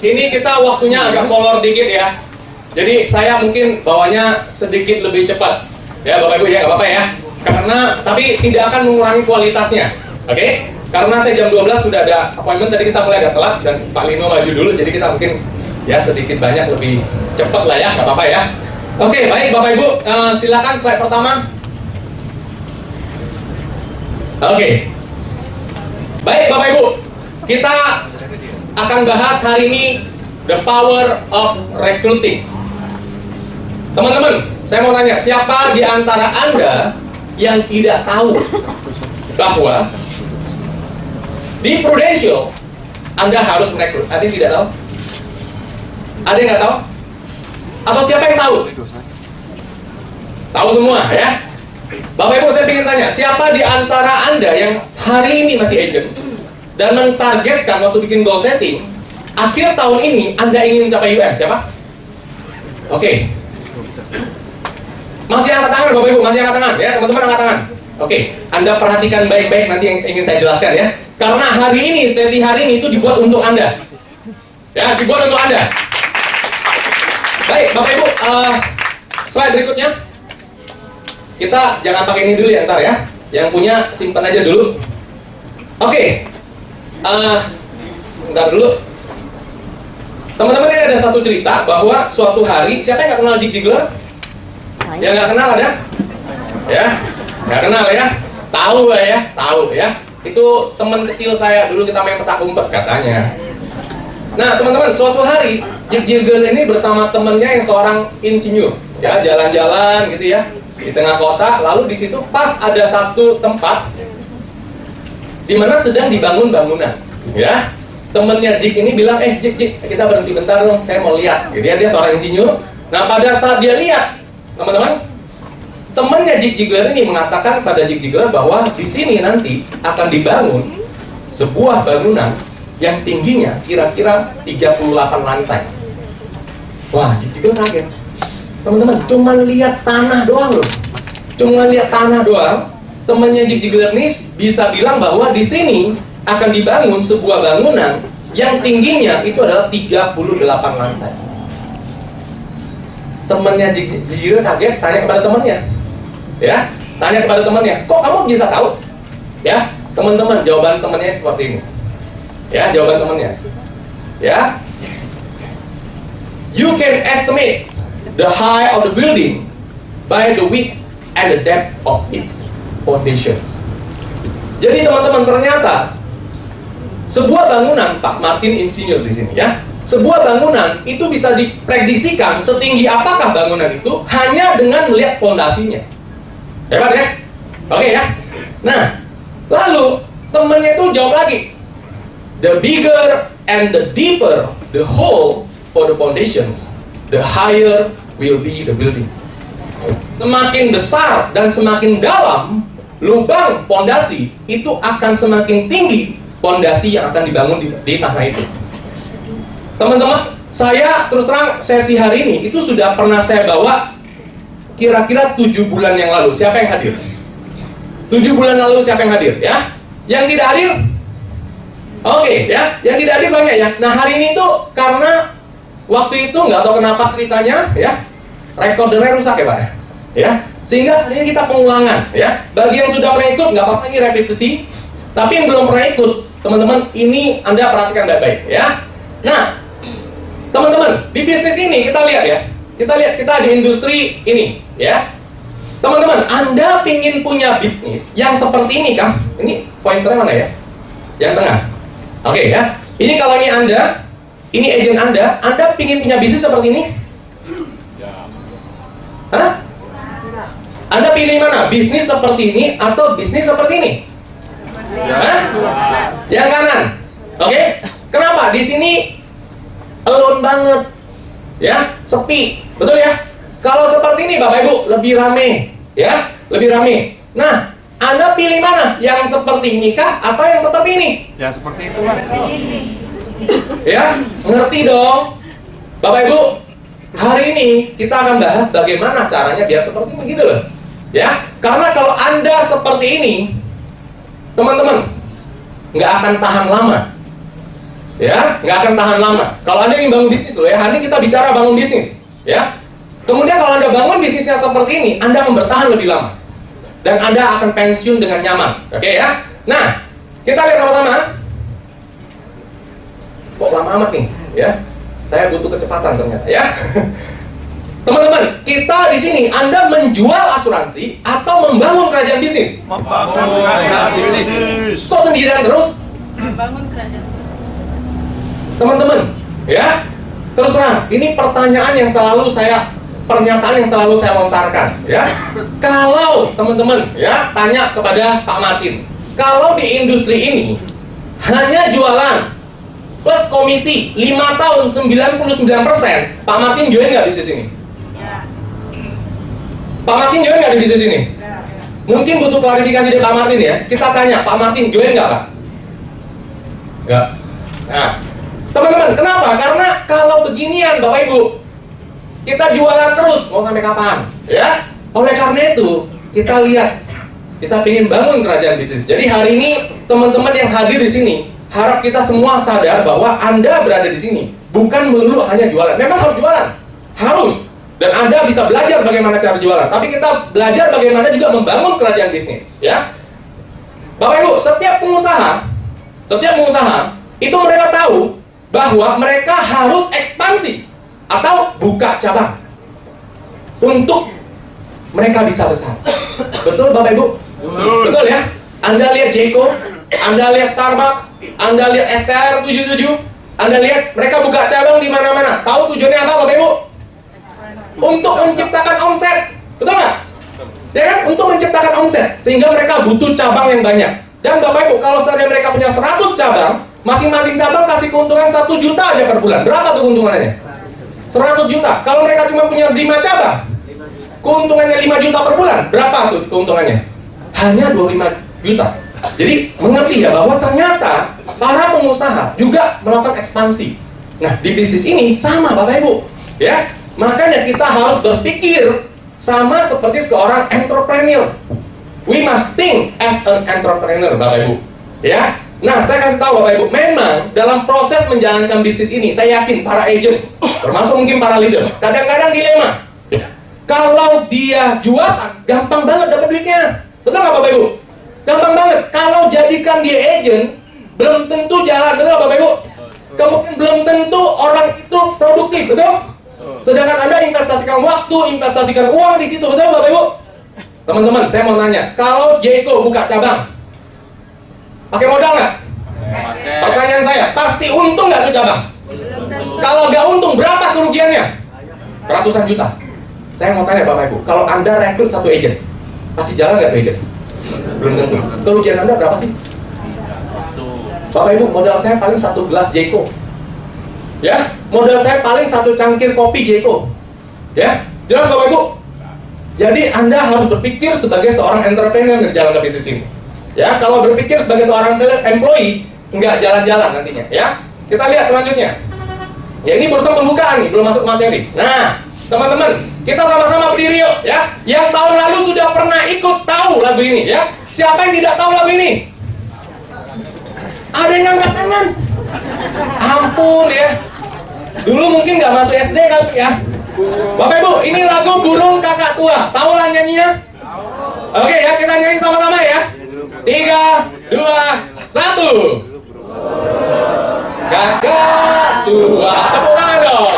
ini kita waktunya agak molor dikit ya. Jadi saya mungkin bawanya sedikit lebih cepat. Ya Bapak Ibu ya, nggak apa-apa ya. Karena tapi tidak akan mengurangi kualitasnya. Oke? Karena saya jam 12 sudah ada appointment, tadi kita mulai agak telat dan Pak Lino maju dulu, jadi kita mungkin ya sedikit banyak lebih cepat lah ya, nggak apa-apa ya. Oke, baik Bapak Ibu, silakan slide pertama. Oke. Baik Bapak Ibu, kita akan bahas hari ini the power of recruiting. Teman-teman, saya mau tanya, siapa di antara Anda yang tidak tahu bahwa di Prudential Anda harus merekrut? Ada yang tidak tahu? Ada yang nggak tahu? Atau siapa yang tahu? Tahu semua ya? Bapak Ibu, saya ingin tanya, siapa di antara Anda yang hari ini masih agent dan mentargetkan waktu bikin goal setting, akhir tahun ini Anda ingin capai UM? Siapa? Oke. Masih angkat tangan Bapak Ibu, masih angkat tangan ya, teman-teman angkat tangan. Oke, Anda perhatikan baik-baik nanti yang ingin saya jelaskan ya. Karena hari ini, sesi hari ini itu dibuat untuk Anda. Ya, dibuat untuk Anda. Baik, Bapak Ibu, slide berikutnya. Kita jangan pakai ini dulu ya, ntar ya. Yang punya simpan aja dulu. Oke. Ntar dulu. Teman-teman, ini ada satu cerita bahwa suatu hari, siapa yang nggak kenal Zig Ziglar? Yang nggak kenal ada? Ya, nggak kenal ya? Tahu ya? Tahu ya? Itu teman kecil saya, dulu kita main petak umpet katanya. Nah teman-teman, suatu hari Zig Ziglar ini bersama temennya yang seorang insinyur, ya jalan-jalan gitu ya di tengah kota. Lalu di situ pas ada satu tempat di mana sedang dibangun bangunan, ya. Temennya Zig ini bilang, Zig, kita berhenti bentar dong, saya mau lihat. Gitu ya, dia seorang insinyur. Nah pada saat dia lihat, teman-teman, temannya Zig Ziglar ini mengatakan pada Zig Ziglar bahwa di sini nanti akan dibangun sebuah bangunan yang tingginya kira-kira 38 lantai. Wah, Zig Ziglar kaget. Teman-teman, cuma lihat tanah doang loh. Cuma lihat tanah doang, temannya Zig Ziglar ini bisa bilang bahwa di sini akan dibangun sebuah bangunan yang tingginya itu adalah 38 lantai. Temannya Zig Ziglar kaget, tanya kepada temannya. Ya, tanya kepada temannya, kok kamu bisa tahu? Ya, teman-teman, jawaban temannya seperti ini. Ya, jawaban temannya. Ya, you can estimate the height of the building by the width and the depth of its foundation. Jadi teman-teman, ternyata sebuah bangunan, Pak Martin insinyur di sini ya, sebuah bangunan itu bisa diprediksikan setinggi apakah bangunan itu hanya dengan melihat fondasinya. Hebat ya? Oke ya. Nah, lalu temennya itu jawab lagi, the bigger and the deeper the hole for the foundations, the higher will be the building. Semakin besar dan semakin dalam lubang fondasi, itu akan semakin tinggi fondasi yang akan dibangun di tanah itu. Teman-teman, saya terus terang sesi hari ini itu sudah pernah saya bawa kira-kira 7 bulan yang lalu. Siapa yang hadir? 7 bulan lalu siapa yang hadir ya? Yang tidak hadir? Oke ya, yang tidak hadir banyak ya. Nah hari ini tuh karena waktu itu nggak tahu kenapa ceritanya ya, recordernya rusak ya Pak ya. Sehingga hari ini kita pengulangan ya. Bagi yang sudah pernah ikut nggak apa-apa, ini repetisi. Tapi yang belum pernah ikut, teman-teman, ini Anda perhatikan baik-baik ya. Nah, teman-teman, di bisnis ini kita lihat ya. Kita lihat, kita di industri ini ya. Teman-teman, Anda pingin punya bisnis yang seperti ini kan? Ini pointernya mana ya? Yang tengah. Oke ya. Ini kalau ini Anda, ini agent Anda pingin punya bisnis seperti ini? Hah? Anda pilih mana? Bisnis seperti ini atau bisnis seperti ini? Hah? Yang kanan. Oke? Kenapa? Di sini alone banget. Ya, sepi. Betul ya? Kalau seperti ini Bapak Ibu, lebih rame. Ya, lebih rame. Nah, Anda pilih mana? Yang seperti ini kah atau yang seperti ini? Ya, seperti itulah. Ya, ngerti dong. Bapak Ibu, hari ini kita akan bahas bagaimana caranya biar seperti ini gitu loh. Ya, karena kalau Anda seperti ini, teman-teman, nggak akan tahan lama. ya, nggak akan tahan lama. Kalau Anda ingin bangun bisnis loh ya, hari ini kita bicara bangun bisnis, ya. Kemudian kalau Anda bangun bisnisnya seperti ini, Anda akan bertahan lebih lama. Dan Anda akan pensiun dengan nyaman, oke ya. Nah, kita lihat sama-sama. Kok lama amat nih, ya? Saya butuh kecepatan ternyata, ya. Teman-teman, kita di sini Anda menjual asuransi atau membangun kerajaan bisnis? Membangun kerajaan bisnis. Kok sendirian terus? Membangun kerajaan. Teman-teman, ya, terus terang, ini pernyataan yang selalu saya lontarkan, ya. Kalau teman-teman, ya, tanya kepada Pak Martin, kalau di industri ini hanya jualan plus komisi 5 tahun 99%, Pak Martin join nggak bisnis ini? Ya. Pak Martin join nggak di bisnis ini? Ya. Mungkin butuh klarifikasi dari Pak Martin ya. Kita tanya, Pak Martin join nggak Pak? Nggak. Nah, teman-teman, kenapa? Karena kalau beginian Bapak Ibu, kita jualan terus, mau sampai kapan? Ya. Oleh karena itu, kita lihat, kita ingin bangun kerajaan bisnis. Jadi hari ini, teman-teman yang hadir di sini, harap kita semua sadar bahwa Anda berada di sini bukan melulu hanya jualan. Memang harus jualan, harus. Dan Anda bisa belajar bagaimana cara jualan. Tapi kita belajar bagaimana juga membangun kerajaan bisnis. Ya, Bapak Ibu, setiap pengusaha itu mereka tahu bahwa mereka harus ekspansi atau buka cabang untuk mereka bisa besar. Betul Bapak Ibu? Betul ya? Anda lihat Jeko, Anda lihat Starbucks, Anda lihat STR 77, Anda lihat mereka buka cabang di mana-mana. Tahu tujuannya apa Bapak Ibu? Untuk menciptakan omset. Betul nggak? Ya kan? Untuk menciptakan omset. Sehingga mereka butuh cabang yang banyak. Dan Bapak Ibu, kalau seandainya mereka punya 100 cabang, masing-masing cabang kasih keuntungan 1 juta aja per bulan. Berapa tuh keuntungannya? 100 juta. Kalau mereka cuma punya 5 cabang, keuntungannya 5 juta per bulan. Berapa tuh keuntungannya? Hanya 25 juta. Jadi mengerti ya bahwa ternyata para pengusaha juga melakukan ekspansi. Nah, di bisnis ini sama Bapak Ibu, ya. Makanya kita harus berpikir sama seperti seorang entrepreneur. We must think as an entrepreneur, Bapak Ibu. Ya. Nah, saya kasih tahu Bapak Ibu, memang dalam proses menjalankan bisnis ini, saya yakin para agent, termasuk mungkin para leader, kadang-kadang dilema. Ya. Kalau dia jualan, gampang banget dapat duitnya. Betul nggak Bapak Ibu? Gampang banget. Kalau jadikan dia agent, belum tentu jalan. Betul nggak Bapak Ibu? Kemudian belum tentu orang itu produktif, betul? Sedangkan Anda investasikan waktu, investasikan uang di situ, betul Bapak Ibu? Teman-teman, saya mau nanya, kalau Jeko buka cabang, pakai modal nggak? Pertanyaan saya, pasti untung nggak tuh cabang? Kalau nggak untung, berapa kerugiannya? Ratusan juta. Saya mau tanya Bapak Ibu, kalau Anda rekrut satu agent, pasti jalan nggak tuh agent? Belum tentu. Kerugian Anda berapa sih? Bapak Ibu, modal saya paling 1 gelas Jeko. Ya, modal saya paling 1 cangkir kopi Jeko. Ya, jelas Bapak Ibu? Jadi Anda harus berpikir sebagai seorang entrepreneur yang jalan ke bisnis ini. Ya, kalau berpikir sebagai seorang employee, nggak jalan-jalan nantinya. Ya, kita lihat selanjutnya. Ya, ini barusan pembukaan nih, belum masuk materi. Nah, teman-teman, kita sama-sama berdiri yuk, ya. Yang tahun lalu sudah pernah ikut tahu lagu ini, ya. Siapa yang tidak tahu lagu ini? Ada yang angkat tangan? Ampun ya. Dulu mungkin nggak masuk SD kali ya. Bapak Ibu, ini lagu Burung Kakak Tua. Tahu lah nyanyinya? Oke ya, kita nyanyi sama-sama ya. 3, 2, 1. Kakak tua. Tepuk tangan dong.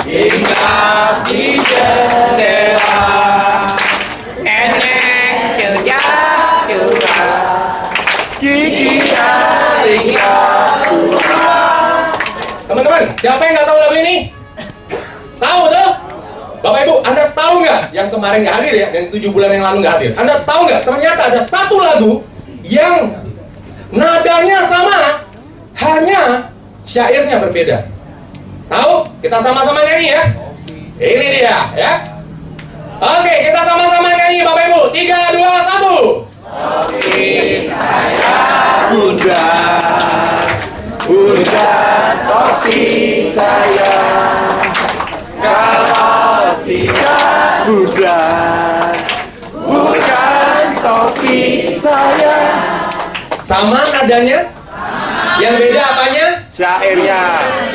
Hinggap di jendela, enek sejak curah, gigi taring Teman-teman, siapa yang nggak tahu lagu ini? Tahu tuh? Bapak Ibu, Anda tahu nggak yang kemarin nggak hadir ya, yang 7 bulan yang lalu nggak hadir? Anda tahu nggak? Ternyata ada satu lagu yang nadanya sama, hanya syairnya berbeda. Tahu? Kita sama-sama nyanyi ya. Ini dia ya. Oke, kita sama-sama nyanyi Bapak Ibu. 3, 2, 1. Kopi saya udah kopi saya. Kalau tidak bukan topi saya. Sama nadanya? Yang beda apanya? Syairnya.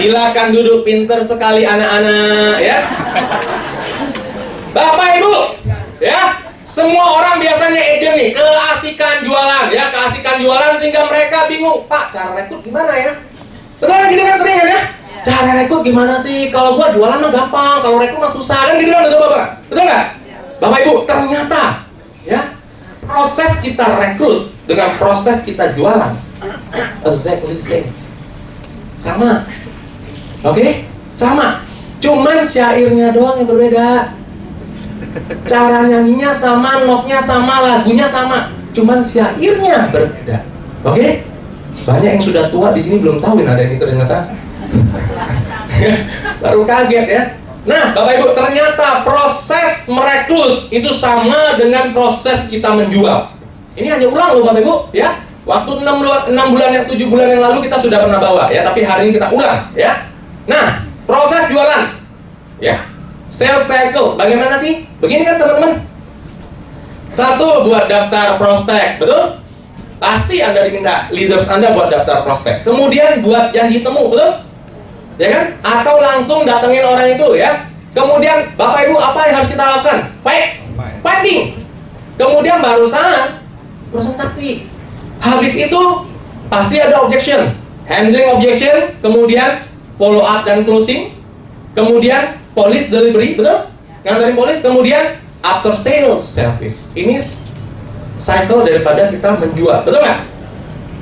Silakan duduk, pinter sekali anak-anak ya. Bapak Ibu, ya, semua orang biasanya agent nih, keasikan jualan ya, keasikan jualan sehingga mereka bingung, Pak, cara rekrut gimana ya? Benar gitu kan sering kan ya? Cara rekrut gimana sih? Kalau gua jualan mah gampang, kalau rekrut mah susah kan gitu kan, betul Bapak? Betul nggak? Bapak Ibu, ternyata ya proses kita rekrut dengan proses kita jualan exactly same. Sama. Oke? Sama. Cuman syairnya doang yang berbeda. Cara nyanyinya sama, notnya sama, lagunya sama. Cuman syairnya berbeda. Oke? Banyak yang sudah tua di sini belum tahu ada ini ternyata. Baru kaget ya. Nah, Bapak Ibu, ternyata proses merekrut itu sama dengan proses kita menjual. Ini hanya ulang loh Bapak Ibu, ya. Waktu 6 bulan yang 7 bulan yang lalu kita sudah pernah bawa ya, tapi hari ini kita ulang ya. Nah, proses jualan ya. Sales cycle bagaimana sih? Begini kan teman-teman. Satu, buat daftar prospek, betul? Pasti Anda diminta leaders Anda buat daftar prospek. Kemudian buat janji temu, betul? Ya kan? Atau langsung datengin orang itu ya. Kemudian Bapak Ibu apa yang harus kita lakukan? Finding. Kemudian barusan presentasi. Habis itu pasti ada objection, handling objection, kemudian follow up dan closing, kemudian police delivery, betul? Nganterin polis, kemudian after sales service. Ini cycle daripada kita menjual, betul nggak?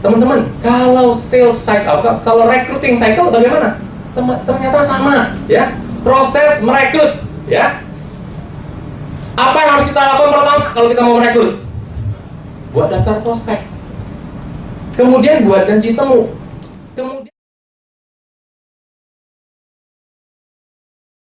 Teman-teman, kalau sales cycle, kalau recruiting cycle bagaimana? Ternyata sama, ya. Proses merekrut, ya. Apa yang harus kita lakukan pertama kalau kita mau merekrut? Buat daftar prospek. Kemudian buat janji temu. Kemudian